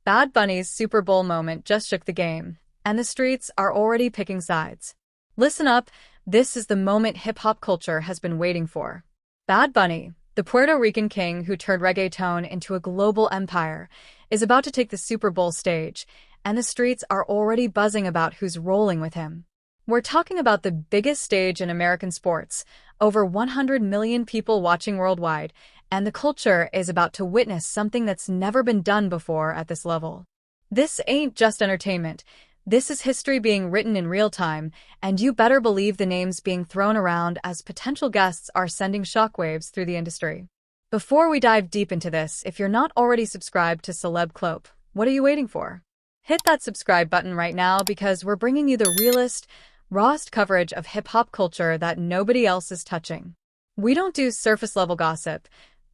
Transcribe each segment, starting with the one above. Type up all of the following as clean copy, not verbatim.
Bad Bunny's Super Bowl moment just shook the game, and the streets are already picking sides. Listen up, this is the moment hip-hop culture has been waiting for. Bad Bunny, the Puerto Rican king who turned reggaeton into a global empire, is about to take the Super Bowl stage, and the streets are already buzzing about who's rolling with him. We're talking about the biggest stage in American sports, over 100 million people watching worldwide, and the culture is about to witness something that's never been done before at this level. This ain't just entertainment. This is history being written in real time, and you better believe the names being thrown around as potential guests are sending shockwaves through the industry. Before we dive deep into this, if you're not already subscribed to Celeb Clope, what are you waiting for? Hit that subscribe button right now because we're bringing you the realest, rawest coverage of hip-hop culture that nobody else is touching. We don't do surface-level gossip.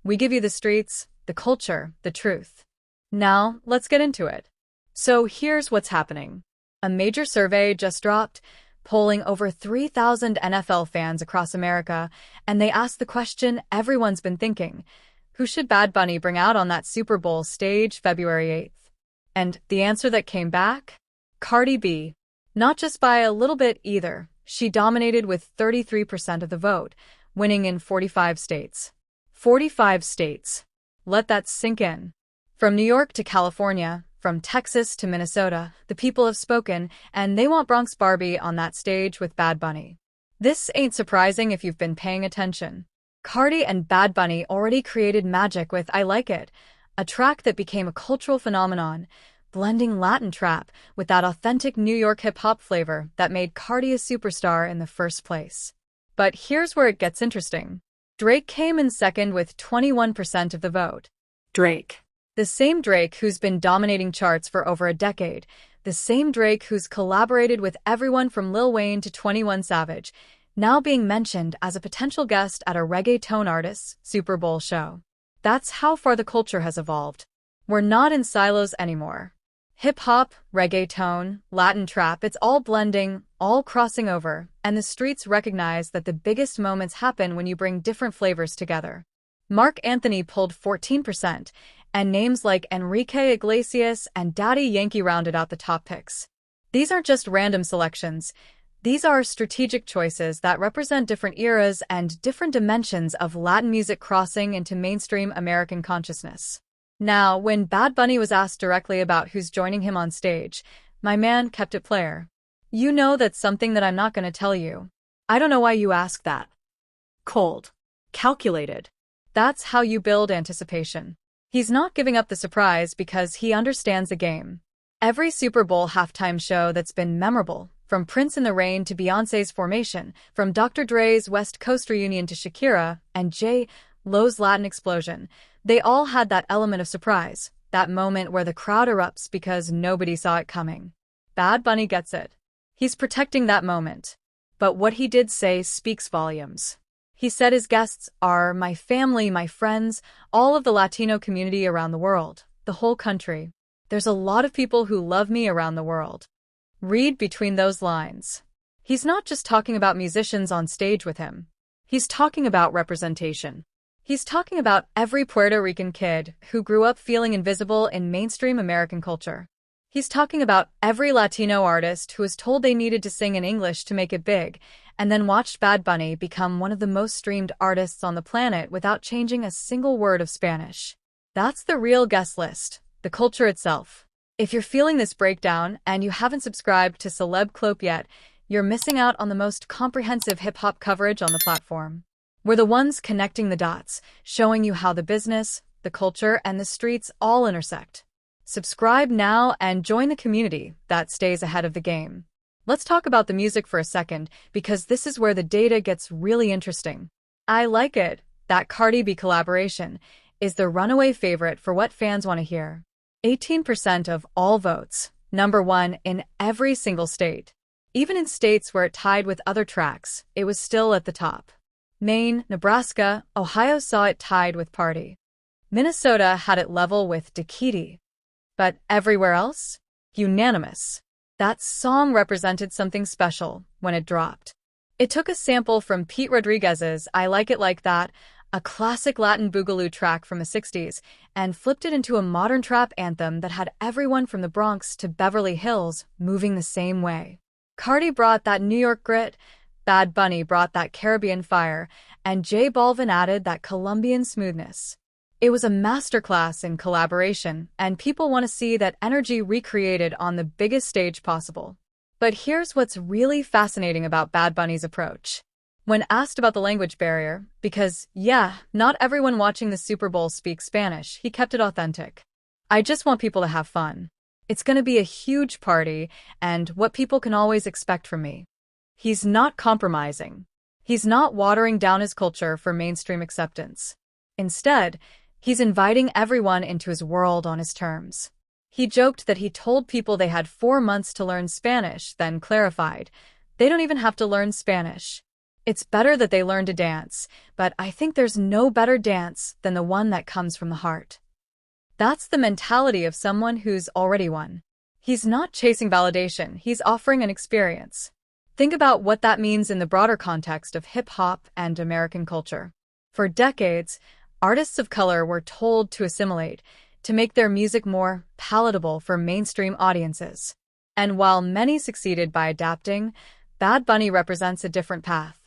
We give you the streets, the culture, the truth. Now, let's get into it. So here's what's happening. A major survey just dropped, polling over 3,000 NFL fans across America, and they asked the question everyone's been thinking: who should Bad Bunny bring out on that Super Bowl stage February 8th? And the answer that came back? Cardi B. Not just by a little bit either. She dominated with 33% of the vote, winning in 45 states. 45 states. Let that sink in. From New York to California, from Texas to Minnesota, the people have spoken, and they want Bronx Barbie on that stage with Bad Bunny. This ain't surprising if you've been paying attention. Cardi and Bad Bunny already created magic with I Like It, a track that became a cultural phenomenon, blending Latin trap with that authentic New York hip-hop flavor that made Cardi a superstar in the first place. But here's where it gets interesting. Drake came in second with 21% of the vote. Drake. The same Drake who's been dominating charts for over a decade, the same Drake who's collaborated with everyone from Lil Wayne to 21 Savage, now being mentioned as a potential guest at a reggaeton artist's Super Bowl show. That's how far the culture has evolved. We're not in silos anymore. Hip-hop, reggaeton, Latin trap, it's all blending, all crossing over, and the streets recognize that the biggest moments happen when you bring different flavors together. Marc Anthony pulled 14%, and names like Enrique Iglesias and Daddy Yankee rounded out the top picks. These aren't just random selections. These are strategic choices that represent different eras and different dimensions of Latin music crossing into mainstream American consciousness. Now, when Bad Bunny was asked directly about who's joining him on stage, my man kept it player. You know that's something that I'm not going to tell you. I don't know why you ask that. Cold. Calculated. That's how you build anticipation. He's not giving up the surprise because he understands the game. Every Super Bowl halftime show that's been memorable, from Prince in the Rain to Beyoncé's Formation, from Dr. Dre's West Coast reunion to Shakira and J. Lo's Latin explosion, they all had that element of surprise, that moment where the crowd erupts because nobody saw it coming. Bad Bunny gets it. He's protecting that moment. But what he did say speaks volumes. He said his guests are my family, my friends, all of the Latino community around the world, the whole country. There's a lot of people who love me around the world. Read between those lines. He's not just talking about musicians on stage with him. He's talking about representation. He's talking about every Puerto Rican kid who grew up feeling invisible in mainstream American culture. He's talking about every Latino artist who was told they needed to sing in English to make it big, and then watched Bad Bunny become one of the most streamed artists on the planet without changing a single word of Spanish. That's the real guest list, the culture itself. If you're feeling this breakdown and you haven't subscribed to Celeb Clope yet, you're missing out on the most comprehensive hip-hop coverage on the platform. We're the ones connecting the dots, showing you how the business, the culture, and the streets all intersect. Subscribe now and join the community that stays ahead of the game. Let's talk about the music for a second, because this is where the data gets really interesting. I Like It, that Cardi B collaboration, is the runaway favorite for what fans want to hear. 18% of all votes, #1 in every single state. Even in states where it tied with other tracks, it was still at the top. Maine, Nebraska, Ohio saw it tied with Party. Minnesota had it level with Dakiti. But everywhere else? Unanimous. That song represented something special when it dropped. It took a sample from Pete Rodriguez's I Like It Like That, a classic Latin boogaloo track from the 60s, and flipped it into a modern trap anthem that had everyone from the Bronx to Beverly Hills moving the same way. Cardi brought that New York grit, Bad Bunny brought that Caribbean fire, and J Balvin added that Colombian smoothness. It was a masterclass in collaboration, and people want to see that energy recreated on the biggest stage possible. But here's what's really fascinating about Bad Bunny's approach. When asked about the language barrier, because, yeah, not everyone watching the Super Bowl speaks Spanish, he kept it authentic. I just want people to have fun. It's going to be a huge party, and what people can always expect from me. He's not compromising. He's not watering down his culture for mainstream acceptance. Instead, he's inviting everyone into his world on his terms. He joked that he told people they had 4 months to learn Spanish, then clarified, they don't even have to learn Spanish. It's better that they learn to dance, but I think there's no better dance than the one that comes from the heart. That's the mentality of someone who's already won. He's not chasing validation, he's offering an experience. Think about what that means in the broader context of hip-hop and American culture. For decades, artists of color were told to assimilate, to make their music more palatable for mainstream audiences. And while many succeeded by adapting, Bad Bunny represents a different path.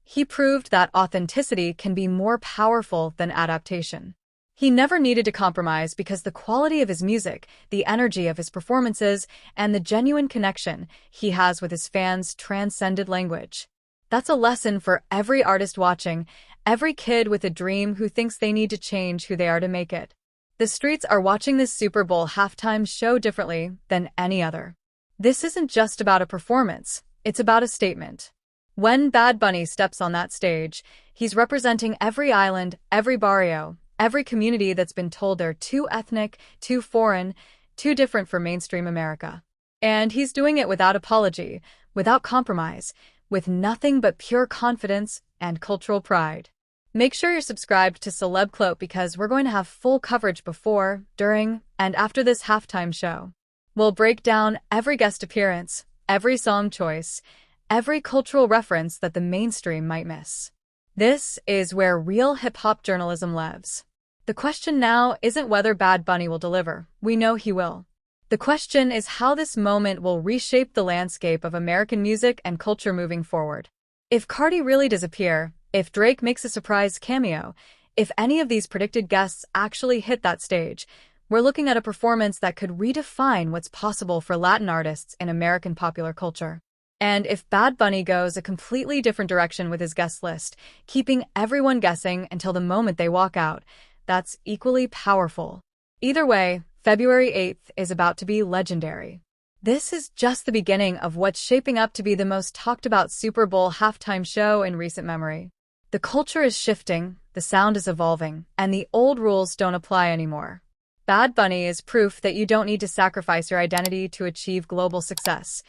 He proved that authenticity can be more powerful than adaptation. He never needed to compromise because the quality of his music, the energy of his performances, and the genuine connection he has with his fans transcended language. That's a lesson for every artist watching, every kid with a dream who thinks they need to change who they are to make it. The streets are watching this Super Bowl halftime show differently than any other. This isn't just about a performance, it's about a statement. When Bad Bunny steps on that stage, he's representing every island, every barrio, every community that's been told they're too ethnic, too foreign, too different for mainstream America. And he's doing it without apology, without compromise, with nothing but pure confidence and cultural pride. Make sure you're subscribed to Celeb Clout because we're going to have full coverage before, during, and after this halftime show. We'll break down every guest appearance, every song choice, every cultural reference that the mainstream might miss. This is where real hip-hop journalism lives. The question now isn't whether Bad Bunny will deliver. We know he will. The question is how this moment will reshape the landscape of American music and culture moving forward. If Cardi really does appear, if Drake makes a surprise cameo, if any of these predicted guests actually hit that stage, we're looking at a performance that could redefine what's possible for Latin artists in American popular culture. And if Bad Bunny goes a completely different direction with his guest list, keeping everyone guessing until the moment they walk out, that's equally powerful. Either way, February 8th is about to be legendary. This is just the beginning of what's shaping up to be the most talked about Super Bowl halftime show in recent memory. The culture is shifting, the sound is evolving, and the old rules don't apply anymore. Bad Bunny is proof that you don't need to sacrifice your identity to achieve global success.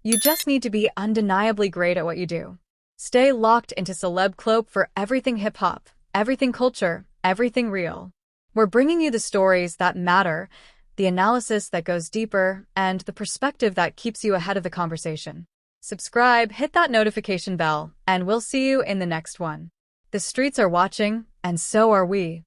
You just need to be undeniably great at what you do. Stay locked into Celeb Cloak for everything hip-hop, everything culture, everything real. We're bringing you the stories that matter, the analysis that goes deeper, and the perspective that keeps you ahead of the conversation. Subscribe, hit that notification bell, and we'll see you in the next one. The streets are watching, and so are we.